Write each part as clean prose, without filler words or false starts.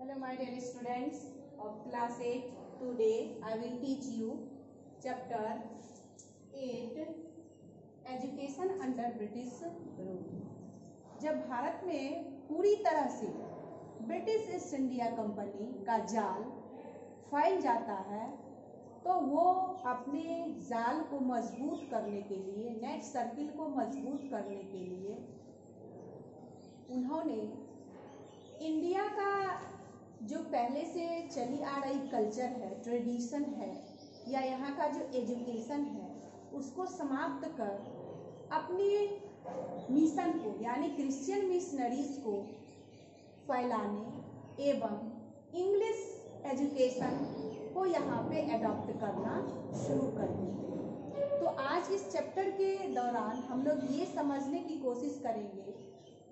Hello my dear students of class 8. Today I will teach you chapter 8 Education under British rule. जब भारत में पूरी तरह से British east India company का जाल फैल जाता है तो वो अपने जाल को मजबूत करने के लिए, नेट सर्किल को मजबूत करने के लिए उन्होंने इंडिया का जो पहले से चली आ रही कल्चर है, ट्रेडिशन है, या यहाँ का जो एजुकेशन है, उसको समाप्त कर अपनी मिशन को यानी क्रिश्चियन मिशनरीज को फैलाने एवं इंग्लिश एजुकेशन को यहाँ पे अडॉप्ट करना शुरू कर दिए। तो आज इस चैप्टर के दौरान हम लोग ये समझने की कोशिश करेंगे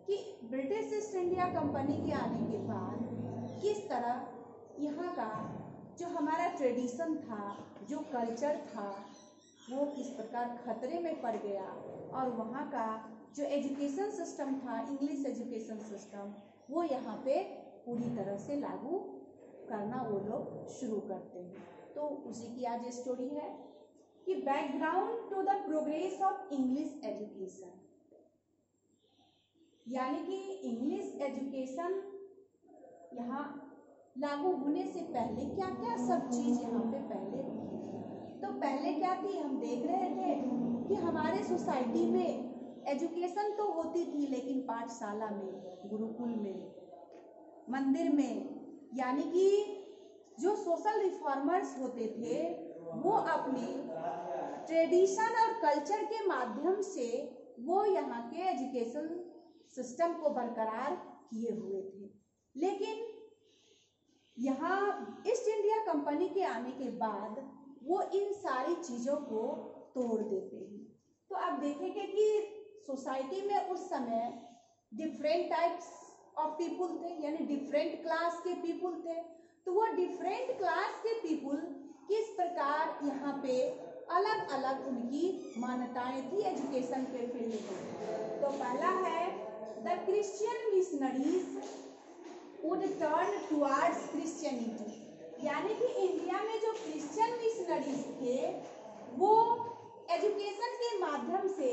कि ब्रिटिश ईस्ट इंडिया कंपनी के आने के बाद किस तरह यहाँ का जो हमारा ट्रेडिशन था, जो कल्चर था, वो किस प्रकार खतरे में पड़ गया और वहाँ का जो एजुकेशन सिस्टम था, इंग्लिश एजुकेशन सिस्टम, वो यहाँ पे पूरी तरह से लागू करना वो लोग शुरू करते हैं। तो उसी की आज स्टोरी है कि background to the progress of English education, यानी कि इंग्लिश एजुकेशन यहाँ लागू होने से पहले क्या क्या सब चीज यहाँ पे पहले थी। तो पहले क्या थी, हम देख रहे थे कि हमारे सोसाइटी में एजुकेशन तो होती थी, लेकिन पाठशाला में, गुरुकुल में, मंदिर में, यानी कि जो सोशल रिफॉर्मर्स होते थे वो अपने ट्रेडिशन और कल्चर के माध्यम से वो यहाँ के एजुकेशन सिस्टम को बरकरार किए हुए थे। लेकिन यहाँ ईस्ट इंडिया कंपनी के आने के बाद वो इन सारी चीज़ों को तोड़ देते हैं। तो आप देखेंगे कि सोसाइटी में उस समय डिफरेंट टाइप्स ऑफ पीपुल थे, यानी डिफरेंट क्लास के पीपुल थे। तो वो डिफरेंट क्लास के पीपुल किस प्रकार यहाँ पे अलग अलग उनकी मान्यताएं थी एजुकेशन के फील्ड में। तो पहला है the Christian missionaries would turn towards Christianity, यानी कि इंडिया में जो क्रिश्चियन मिशनरीज थे वो एजुकेशन के माध्यम से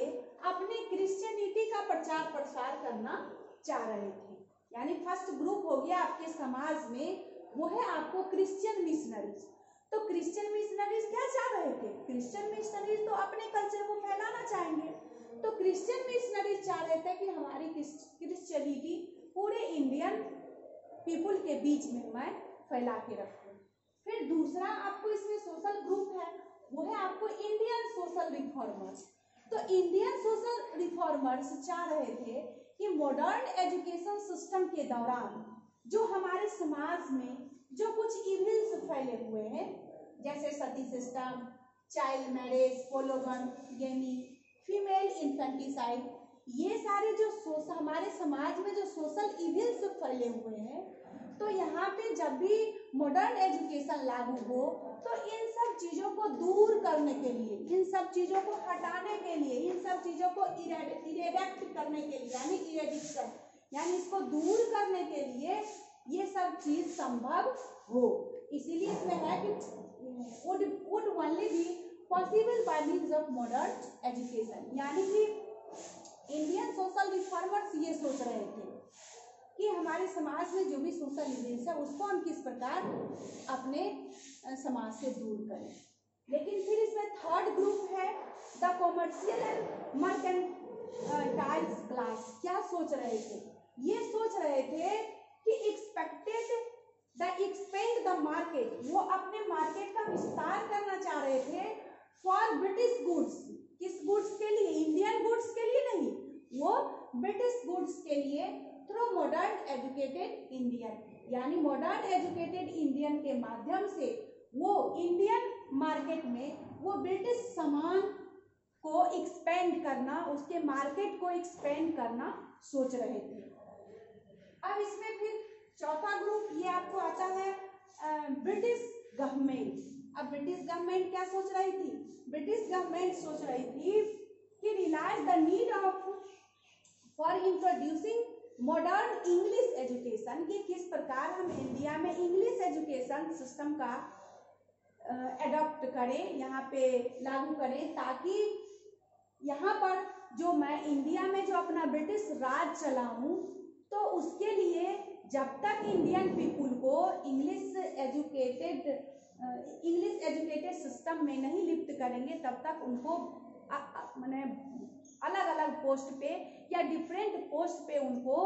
अपने क्रिश्चियनिटी का प्रचार प्रसार करना चाह रहे थे। यानी फर्स्ट ग्रुप हो गया आपके समाज में, वो है आपको क्रिश्चियन मिशनरीज। तो क्रिश्चियन मिशनरीज क्या चाह रहे थे? क्रिश्चियन मिशनरीज तो अपने कल्चर को फैलाना चाहेंगे। तो क्रिश्चियन मिशनरीज चाह रहे थे कि हमारी क्रिश्चियनिटी पूरे इंडियन पीपुल के बीच में मैं फैला के रखूं। फिर दूसरा आपको इसमें सोशल ग्रुप है, वो है आपको इंडियन सोशल रिफॉर्मर्स। तो इंडियन सोशल रिफॉर्मर्स चाह रहे थे कि मॉडर्न एजुकेशन सिस्टम के दौरान जो हमारे समाज में जो कुछ इविल्स फैले हुए हैं, जैसे sati system, child marriage, polygamy, female infanticide, ये सारे जो हमारे समाज में जो सोशल इविल्स फैले हुए हैं, तो यहाँ पे जब भी मॉडर्न एजुकेशन लागू हो तो इन सब चीज़ों को दूर करने के लिए, इन सब चीज़ों को हटाने के लिए, इन सब चीज़ों को इरेक्ट करने के लिए, यानी इरेडिक्शन, यानी इसको दूर करने के लिए ये सब चीज़ संभव हो। इसीलिए इसमें है कि would only be possible by means of modern education, यानी कि इंडियन सोशल रिफॉर्मर्स ये सोच रहे थे कि हमारे समाज में जो भी सोशल इवेंट्स है उसको हम किस प्रकार अपने समाज से दूर करें। लेकिन फिर इसमें थर्ड ग्रुप है the commercial and mercantile class. क्या सोच रहे थे? ये सोच रहे थे कि एक्सपेंड द मार्केट, वो अपने मार्केट का विस्तार करना चाह रहे थे फॉर ब्रिटिश गुड्स। किस गुड्स के लिए? इंडियन गुड्स के लिए नहीं, वो ब्रिटिश गुड्स के लिए थ्रू मॉडर्न एजुकेटेड इंडियन, यानी मॉडर्न एजुकेटेड इंडियन के माध्यम से वो इंडियन मार्केट में वो ब्रिटिश सामान को एक्सपेंड करना, उसके मार्केट को एक्सपेंड करना सोच रहे थे। अब इसमें फिर चौथा ग्रुप ये आपको आता है ब्रिटिश गवर्नमेंट। अब ब्रिटिश गवर्नमेंट क्या सोच रही थी? ब्रिटिश गवर्नमेंट सोच रही थी कि realise the need of for introducing modern English education की किस प्रकार हम इंडिया में इंग्लिश एजुकेशन सिस्टम का एडॉप्ट करें, यहाँ पे लागू करें, ताकि यहाँ पर जो मैं इंडिया में जो अपना ब्रिटिश राज चलाऊं, तो उसके लिए जब तक इंडियन पीपुल को इंग्लिश एजुकेटेड सिस्टम में नहीं लिप्त करेंगे, तब तक उनको माने अलग अलग पोस्ट पे या डिफरेंट पोस्ट पे उनको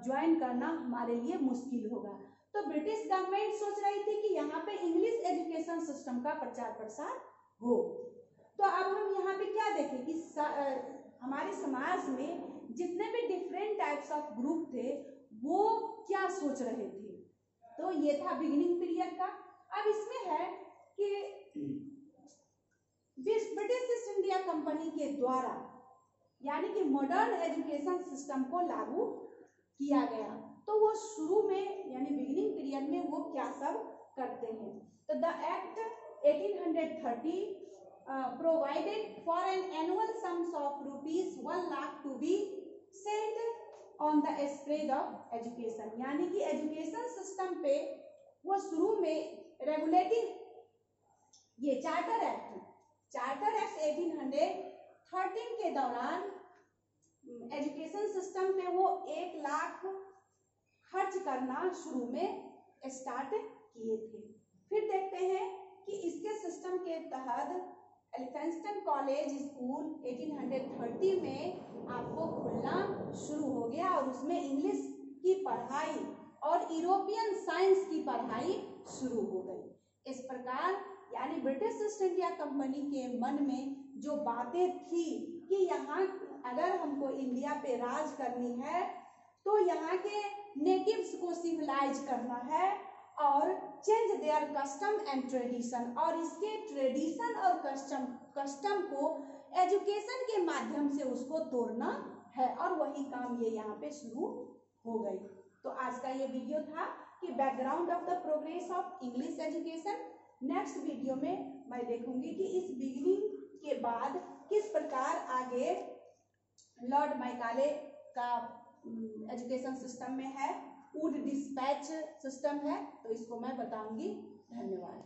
ज्वाइन करना हमारे लिए मुश्किल होगा। तो ब्रिटिश गवर्नमेंट सोच रही थी कि यहाँ पे इंग्लिश एजुकेशन सिस्टम का प्रचार प्रसार हो। तो अब हम यहाँ पे क्या देखें कि हमारे समाज में जितने भी डिफरेंट टाइप्स ऑफ ग्रुप थे वो क्या सोच रहे थे। तो ये था बिगिनिंग पीरियड का। अब इसमें है कि ब्रिटिश ईस्ट इंडिया कंपनी के द्वारा यानी कि मॉडर्न एजुकेशन सिस्टम को लागू किया गया। तो वो शुरू में यानी बिगिनिंग पीरियड में वो क्या सब करते हैं। तो the act 1830 provided for an annual sums of ₹1 lakh to be sent on the spread of education, यानी कि एजुकेशन सिस्टम पे वो शुरू में रेगुलेटिंग ये चार्टर एक्ट 1813 के दौरान एजुकेशन सिस्टम पे वो 1 लाख खर्च करना शुरू में स्टार्ट किए थे। फिर देखते हैं कि इसके सिस्टम के तहत एलिफेंस्टन कॉलेज स्कूल 1830 में आपको खुलना शुरू हो गया और उसमें इंग्लिश की पढ़ाई और यूरोपियन साइंस की पढ़ाई शुरू हो गई। इस प्रकार यानी ब्रिटिश ईस्ट इंडिया कंपनी के मन में जो बातें थी कि यहाँ अगर हमको इंडिया पे राज करनी है तो यहाँ के नेटिव्स को सिविलाइज करना है और change their custom and tradition, और इसके ट्रेडिशन और कस्टम को एजुकेशन के माध्यम से उसको तोड़ना है, और वही काम ये यहाँ पे शुरू हो गई। तो आज का ये वीडियो था कि background of the progress of English education. Next video में मैं देखूंगी कि इस बिगिनिंग के बाद किस प्रकार आगे लॉर्ड मैकाले का एजुकेशन सिस्टम में है, वुड डिस्पैच सिस्टम है, तो इसको मैं बताऊंगी। धन्यवाद।